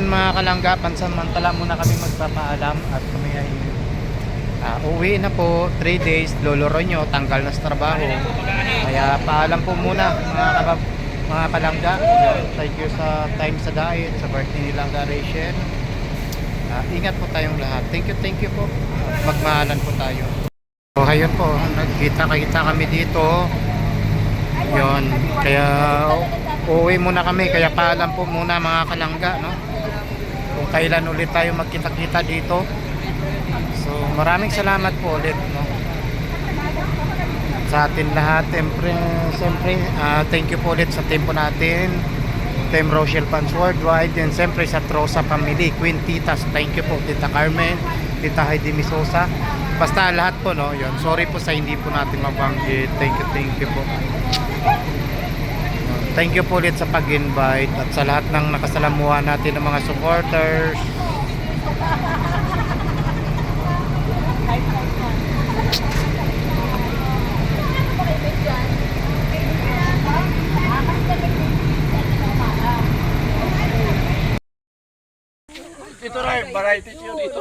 yun mga kalangga, pansamantala muna kami magpapaalam at kami ay uuwi na po. 3 days, Lolo Ronyo tanggal na sa trabaho, kaya paalam po muna mga kalangga. Thank you sa time sa diet, sa birthday ni Langga Rachel. Ingat po tayong lahat. Thank you po. Magmahalan po tayo. So ayun po, nagkita kami dito. Yun, kaya uuwi muna kami, kaya paalam po muna mga kalangga, no? Kung kailan ulit tayo magkita-kita dito. So maraming salamat po ulit, no? Sa atin lahat, siyempre, thank you po ulit sa team po natin, Team Rochelle Fans Worldwide, and siyempre sa Trosa Family, Queen Titas, thank you po, Tita Carmen, Tita Heidi Misosa, basta lahat po, no? Yun, sorry po sa hindi po natin mabanggit. Thank you po. Thank you po ulit sa pag-invite at sa lahat ng nakasalamuhan natin ng mga supporters. Ito rin, variety yun dito.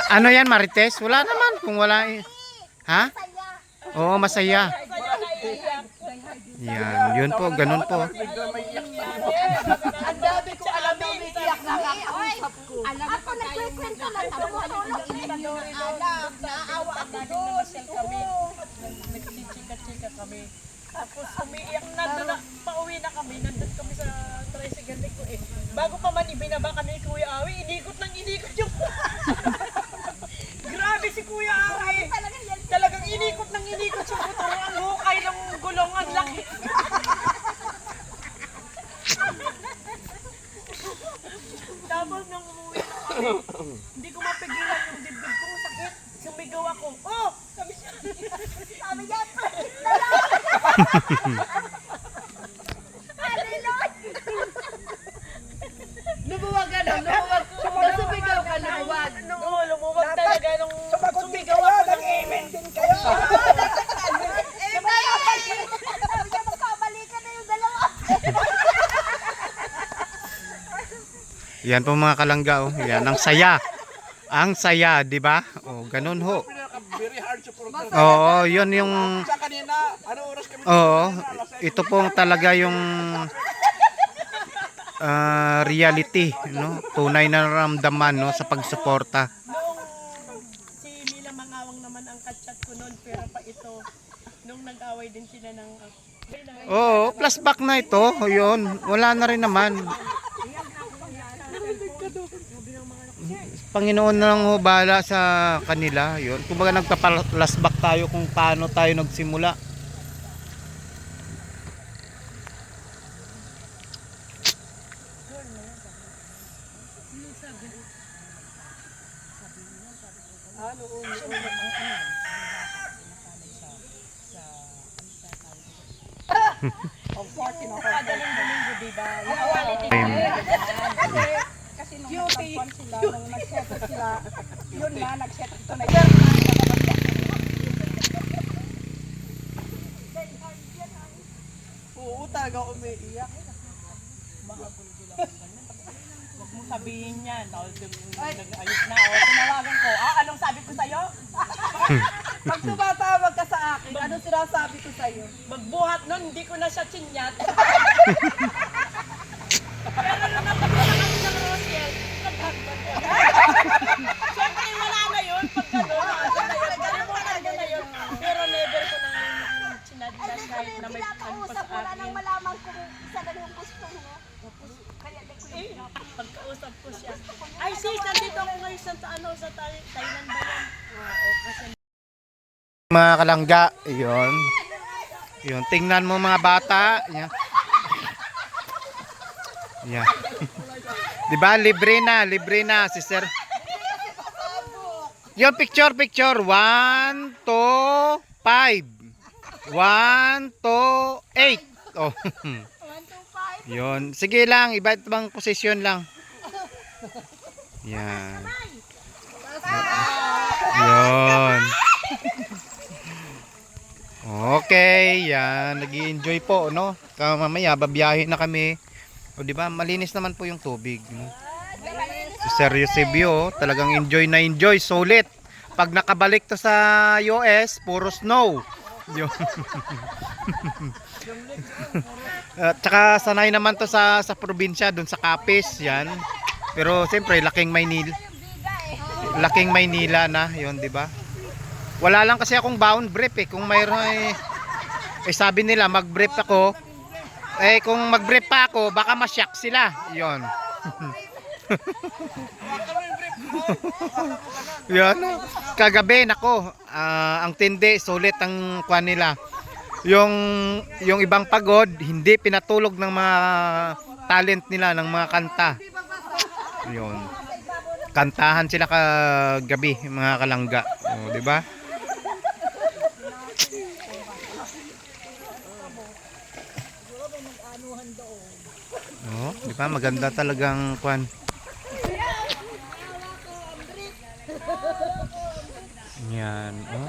Ano yan, Marites? Wala naman kung wala. Ha? Oo, masaya. Yan, yun po, ganun po. Ang dami ko alam na umiiyak na kakausap ko. Alam mo pa nagkwento na tapos iniinom nyo ng alak. Naawa ako doon. Nagchika-chika kami. Tapos umiiyak na doon na, pauwi na kami. Nandun kami sa tricycle ko eh. Bago pa man ibinaba kami ni Kuya Awi, inikot yung grabe si Kuya Awi. Talagang inikot yung motor. Ang hukay ng gulong, ang laki. Tapos nung umuwi na kami, hindi ko mapigilan yung dibdib ko, sakit. Sumigaw ako. Oh! Sabi siya. Sabi niya, Lumuwag ka na, lumuwag. Nung sumigaw ka, lumuwag. Oo, lumuwag talaga nung sumigaw ako. Nag-amen din kayo. sabi niya, magkabalikan na yung dalawa. Yan po mga kalangga, oh. Yan, ang saya. Ang saya, di ba? Oh, ganun ho. Very hard to protect. Oo, yun yung Sa kanina, ano oras kami? oo, ito pong talaga yung reality, no? Tunay na nararamdaman, no, sa pagsuporta. Nung si Mila Mangawang naman ang kachat ko noon, pero pa ito, nung nag-away din sila ng... Oo, flashback na ito. Yun, wala na rin naman. Panginoon na lang ho bahala sa kanila. Yun, kumbaga nagpa-flashback tayo kung paano tayo nagsimula. Kadaling-daling, diba? Kasi nung nagtagpuan sila, nung nag-settle sila, yun na, nag-settle ito na yun. Oo, talaga umiiyak. Huwag mong sabihin yan. Nag-ayos na. O, tinawagan ko. Anong sabi ko sa'yo? Pag tumatawag ka sa akin, anong sinasabi ko sa'yo? Magbuhat nun, hindi ko na siya chinyat. Pero nung napagpunta kami ng Rochelle, naghagbag ko. Siyempre, wala na yun. Pag gano'n, nakasalayan na yun. Pero never ko nang chinadyan kahit na may ano pa Pinakausap sa mo na nang akin. malaman kung isa na yung gusto mo. Kaya di ko Eh, pagkausap ko siya. Ay sis, nandito ako ngayon sa Thailand ba yan? Oo, kasi Mga kalangga, yun. Yun, tingnan mo mga bata. Yan. Yan. Diba, libre na si Sir. Yun, picture. 1, 2, 5. 1, 2, 8. Oh. Yun. Sige lang, iba't ibang posisyon lang. Yan. Yun. Okay, yan. Nag-i-enjoy po, no? Mamaya, babiyahin na kami. O, di ba? Malinis naman po yung tubig, no? Si Sir Eusebio, talagang enjoy na enjoy. Sulit. Pag nakabalik to sa US, puro snow. Yun. At saka sanay naman to sa probinsya, dun sa Capiz, yan. Pero siyempre, laking Maynila na, yun, di ba? Wala lang kasi akong bound brief eh. Kung mayroon sabi nila mag-brief ako. Kung mag-brief pa ako, baka ma-shock sila. 'Yon. 'Yon. Kagabi nako, ang tindi, sulit ang kuan nila. Yung ibang pagod, hindi pinatulog ng mga talent nila ng mga kanta. 'Yon. Kantahan sila kagabi, mga kalangga. O, 'di ba? Oh, di ba maganda talagang kwan. Yan, oh.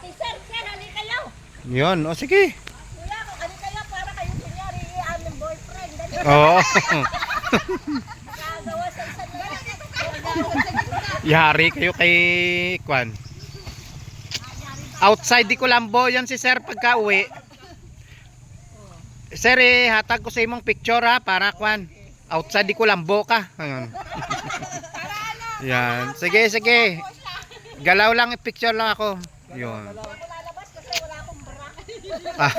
Sir, halika kayo. Yan, oh sige. Kuya, halika kayo para kayo kunyari aming boyfriend. Oo. Nakagawa sa isang lalaki. Yari kayo kay kwan. Outside di Colombo yan si Sir pagka uwi. Sir, hatag ko sa imong picture ha, para kwan. Outside di Colombo ka. Ayun. Yan. Sige, sige. Galaw lang, picture lang ako. Yun. Lalabas kasi wala akong bra. Ah.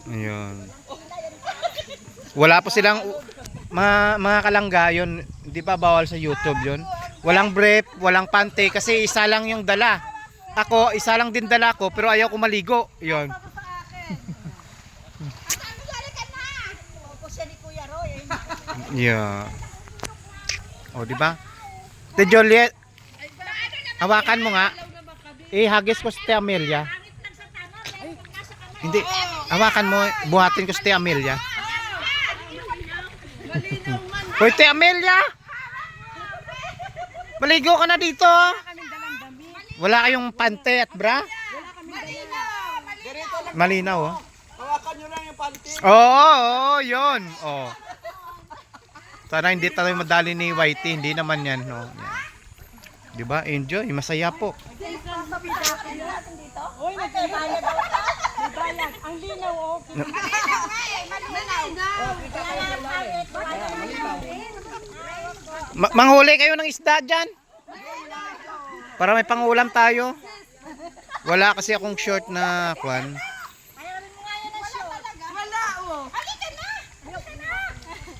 Ayun. Wala po silang mga kalangga yun. Hindi pa bawal sa YouTube yun. Walang brief, walang pante kasi isa lang yung dala. Ako, isa lang din dala ko pero ayaw ko maligo. Yun. Opo siya ni Kuya Roy. Yeah. O, di ba? Te Juliet, hawakan mo nga. Hagis ko si Te Amelia. Hindi, hawakan mo, buhatin ko si Te Amelia. Hoy, Te Amelia! Maligo ka na dito. Wala kayong pante at bra? Malinaw, oh. Hawakan nyo lang yung panty. Oo, yun. Oh. Sana hindi tayo madali ni Whitey, hindi naman yan, no. Yan. 'Di ba? Enjoy, masaya po. Uy, nagbayad daw ka? Bayad. Ang linaw, oh. Manghuli kayo ng isda diyan. Para may pangulam tayo. Wala kasi akong short na kwan. Wala, oh. Halika na! Halika na!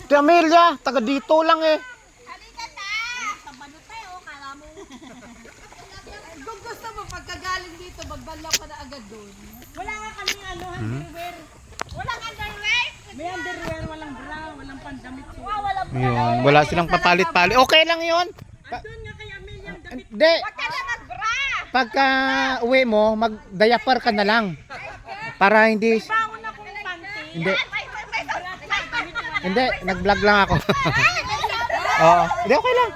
Te Amelia, taga dito lang eh. Halika na! Sa balot tayo, kala mo. Kung gusto mo, pagkagaling dito, magbalaw ka na agad doon. Wala nga kaming underwear. Walang underwear? May underwear, walang bra, walang pandamit. Wow, walang Yun, wala silang papalit-palit. Okay lang 'yon. Doon nga kay Amelia ang damit. Hindi, Huwag ka na magbra! pagka uwi mo, mag-diaper ka na lang. Para hindi Bangon akong panty. hindi hindi nag-vlog lang ako. Oo, hindi okay lang.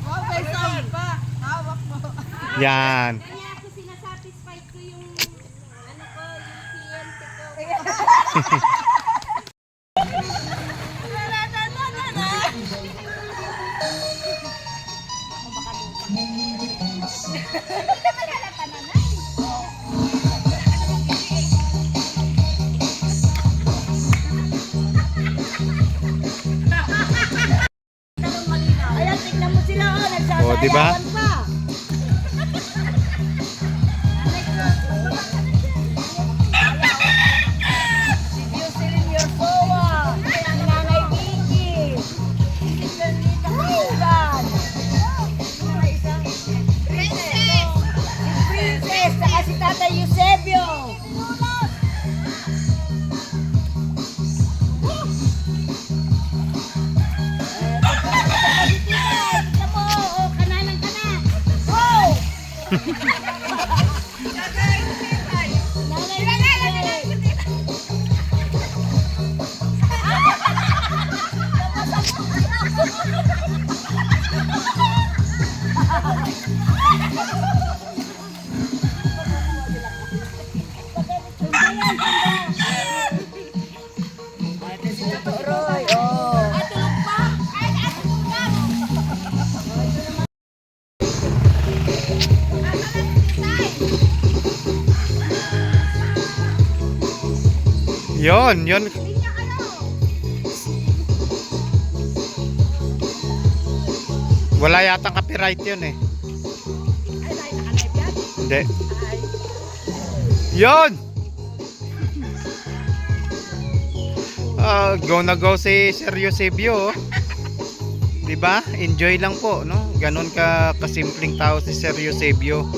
Oh, may sound pa. Hawak mo. Yan. Kaya ako sinasatisfied ko yung ano ko, yung PNP ko. Ayan, tignan mo sila, oh, nagsasayawan Oh, di ba? pa. Si Jocelyn Yorsoa, si Nanay Vicky, si Bernita Kaugan, si Princess, saka si Tata Eusebio. Tignan mo, oh, kanalang kana. Oh! Nanay Vicky. Roy, oh. Yun. Wala yatang copyright yun eh. Hindi. Yun! Go na go si Sir Eusebio. Oh. Diba? Enjoy lang po, no? Ganon kasimpleng tao si Sir Eusebio.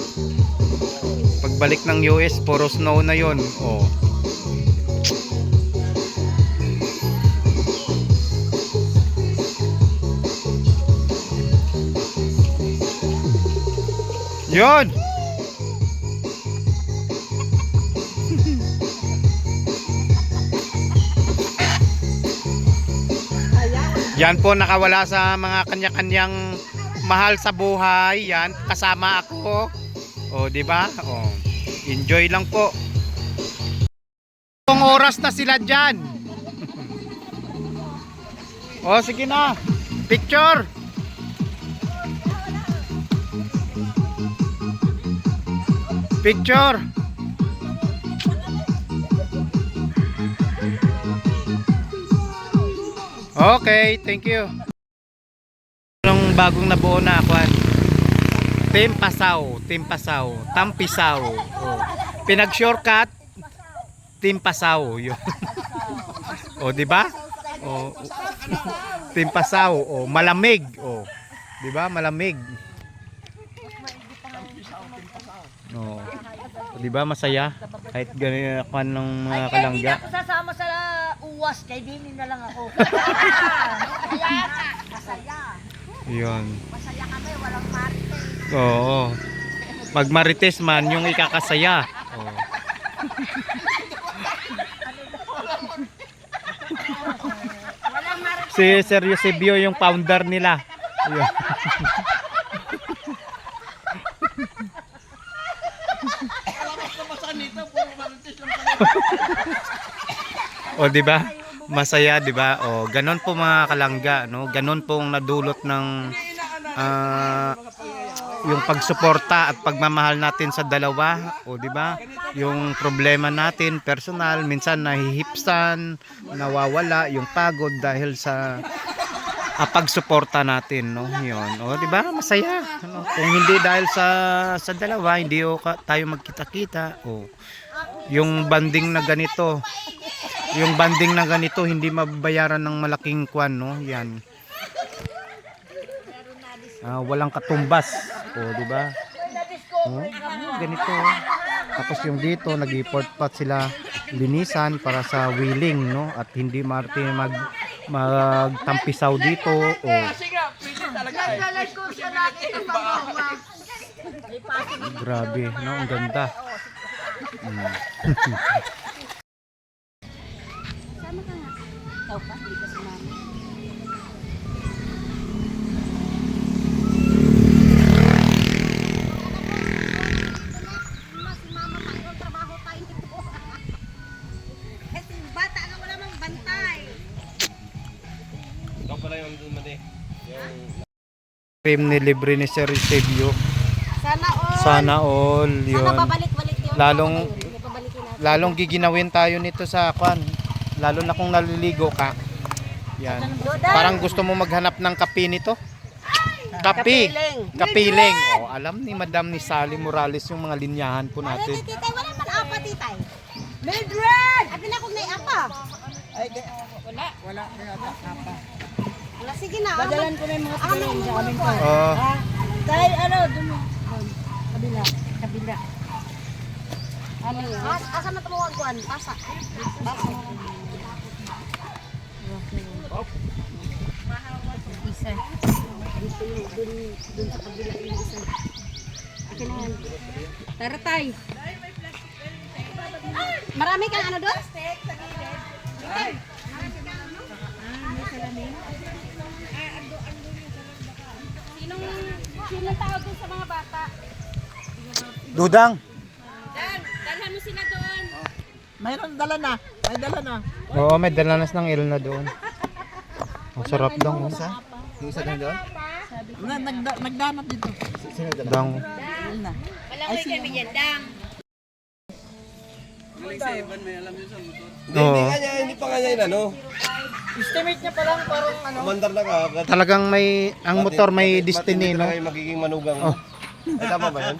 Pagbalik ng US, puro snow na yun. Oh. Yun! Yan po, nakawala sa mga kanya-kanyang mahal sa buhay. Yan, kasama ako. O, di ba? O, enjoy lang po. Kung oras na sila dyan. O, sige na. Picture. Picture. Okay, thank you. Yung bagong nabuo na ako. Team Pasaw, Tampisaw. Oh. Pinag-shortcut Team Pasaw 'yun. Oh, di ba? Oh. Team Pasaw, oh, malamig, oh. Di ba? Malamig. Oh. Di ba masaya? Kahit ganyan ako ng mga kalangga. Hindi na ako sasama sa uwas, kay dinin na lang ako. Masaya. Yun. Masaya kami, walang marites. Oo. Pag marites man, yung ikakasaya. Oo. Si Sir Eusebio yung founder nila. Yun. O di ba? Masaya, di ba? O ganon po mga kalangga, no? Ganon pong nadulot ng yung pagsuporta at pagmamahal natin sa dalawa, o di ba? Yung problema natin personal, minsan nahihipsan, nawawala yung pagod dahil sa pagsuporta natin, no? Yun. O di ba? Masaya, ano? Kung hindi dahil sa dalawa, hindi tayo magkita-kita. O yung banding na ganito, hindi mababayaran ng malaking kwan, no? Yan. Walang katumbas. O, di ba? Ganito. Tapos yung dito, nag-import pa sila linisan para sa wheeling, no? At hindi magtampisaw dito. O. Grabe, no? Ang ganda. Ikaw pa, hindi ka sumama. Si mama pa yung trabaho tayo dito. Kasi bata ka wala mang bantay. Ikaw pala yung dumadi. Cream ni libre ni Sir Eusebio. Sana all. Sana all. Yun. Sana babalik-balik yun. Lalong giginawin tayo nito sa kwan. Lalo na kung naliligo ka. Yan. Parang gusto mo maghanap ng kape nito? Kapiling. Oh, alam ni Madam ni Sally Morales yung mga linyahan po Wala natin. na titay, wala man apa titay. Mildred! Atin ako na apa. Wala na apa. Wala, sige na. Dadalan ko na yung mga tigilin sa amin ko. Oh, Dahil ano, dun. Kabila. Ano yun? Asa na tumuwag kuan? Pasa. Isa. Dito yung dun sa kabila yung isa. Akin na yan. Taratay. Marami kang ano doon? Sinong tao doon sa mga bata? Dudang. Dan, dalhan mo sila doon. Mayroon dala na. May dala na. Oo, may dalanas ng Elna doon. Ang sarap daw. Oh. Yung isa lang doon? Nagdanap dito. Dang. Ayun na. Wala ko kami yan, Dang. Hindi nga niya, hindi pa nga niya yun, ano? Estimate niya pa lang parang ano. Mandar na ka. Talagang may, ang motor may destiny, no? Hindi na magiging manugang. Oh. Ay, tama ba yan?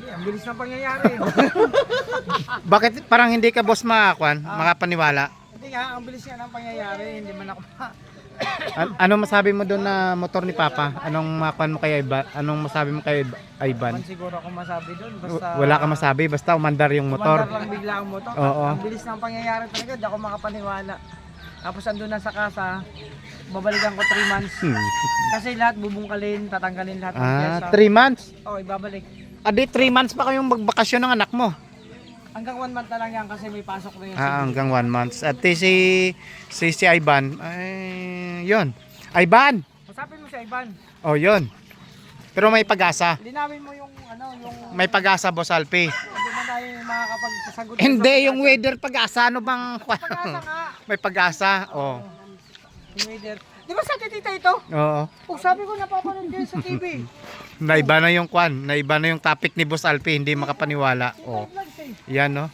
Ang bilis ng pangyayari. Bakit parang hindi ka boss makakwan, makapaniwala? Hindi nga, ang bilis nga ng pangyayari. Hindi man ako Ano masabi mo doon na motor ni Papa? Anong makakwan mo kay Ivan? Anong masabi mo kay Ivan? siguro ako masabi doon. Basta Wala ka masabi, basta umandar yung motor. Umandar lang bigla ang motor. Oo. Ang bilis ng pangyayari talaga. Di ako makapaniwala. Tapos andun na sa kasa. Babalikan ko 3 months. Kasi lahat bubungkalin, tatanggalin lahat ng pyesa. 3 months? Oo, ibabalik. Adi 3 months pa kayong magbakasyon ng anak mo. Hanggang 1 month na lang yan kasi may pasok na yun. Hanggang 1 month. At si Ivan, ay, yun. Ivan! Masapin mo siya, Ivan. Oh, yun. Pero may pag-asa. Linawin mo yung ano, yung May pag-asa, Boss Alpi. hindi man tayo makakapagsagot. Hindi, yung weather pag-asa. Ano bang... Pag-asa nga. May pag-asa. Oh. Yung weather. Di ba sa tita ito? Oo. Oh, sabi ko napapanood kayo sa TV. Naiba na yung kwan. Naiba na yung topic ni Boss Alpi. Hindi makapaniwala. Oh. Vlogs eh. Yan, no?